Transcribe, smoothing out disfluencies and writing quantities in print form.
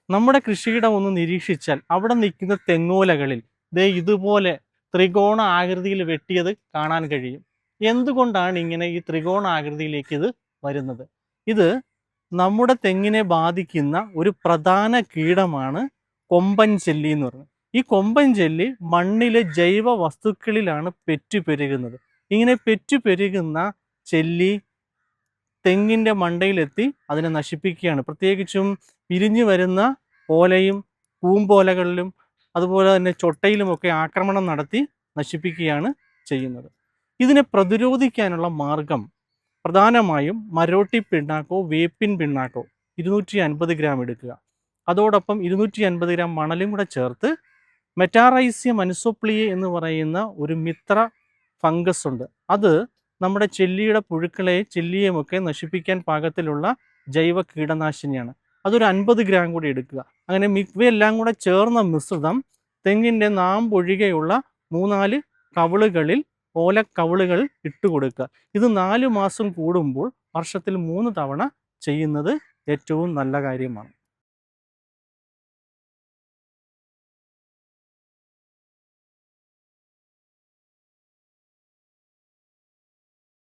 നമ്മുടെ കൃഷിയിടം ഒന്ന് നിരീക്ഷിച്ചാൽ അവിടെ നിൽക്കുന്ന തെങ്ങോലകളിൽ ദേ ഇതുപോലെ ത്രികോണ ആകൃതിയിൽ വെട്ടിയത് കാണാൻ കഴിയും. എന്തുകൊണ്ടാണ് ഇങ്ങനെ ഈ ത്രികോണ ആകൃതിയിലേക്ക് ഇത് വരുന്നത്? ഇത് നമ്മുടെ തെങ്ങിനെ ബാധിക്കുന്ന ഒരു പ്രധാന കീടമാണ് കൊമ്പൻ ചെല്ലി എന്ന് പറയുന്നത്. ഈ കൊമ്പൻ ചെല്ലി മണ്ണിലെ ജൈവ വസ്തുക്കളിലാണ് പെറ്റുപെരുകുന്നത്. ഇങ്ങനെ പെറ്റുപെരുകുന്ന ചെല്ലി തെങ്ങിൻ്റെ മണ്ടയിലെത്തി അതിനെ നശിപ്പിക്കുകയാണ്. പ്രത്യേകിച്ചും പിരിഞ്ഞു വരുന്ന ഓലയും പൂമ്പോലകളിലും അതുപോലെ തന്നെ ചൊട്ടയിലുമൊക്കെ ആക്രമണം നടത്തി നശിപ്പിക്കുകയാണ് ചെയ്യുന്നത്. ഇതിനെ പ്രതിരോധിക്കാനുള്ള മാർഗം പ്രധാനമായും മരോട്ടി പിണ്ണാക്കോ വേപ്പിൻ പിണ്ണാക്കോ 250 ഗ്രാം എടുക്കുക. അതോടൊപ്പം 250 ഗ്രാം മണലും കൂടെ ചേർത്ത് മെറ്റാറൈസിയം അനിസോപ്ലിയെ എന്ന് പറയുന്ന ഒരു മിത്ര ഫംഗസ് ഉണ്ട്. അത് നമ്മുടെ ചെല്ലിയുടെ പുഴുക്കളെ ചെല്ലിയുമൊക്കെ നശിപ്പിക്കാൻ പാകത്തിലുള്ള ജൈവ കീടനാശിനിയാണ്. അതൊരു 50 ഗ്രാം കൂടി എടുക്കുക. അങ്ങനെ ഇവയെല്ലാം കൂടെ ചേർന്ന മിശ്രിതം തെങ്ങിൻ്റെ നാമ്പൊഴികെയുള്ള 3-4 കവിളുകളിൽ ഓലക്കവിളുകൾ ഇട്ടുകൊടുക്കുക. ഇത് 4 മാസം കൂടുമ്പോൾ വർഷത്തിൽ 3 തവണ ചെയ്യുന്നത് ഏറ്റവും നല്ല കാര്യമാണ്.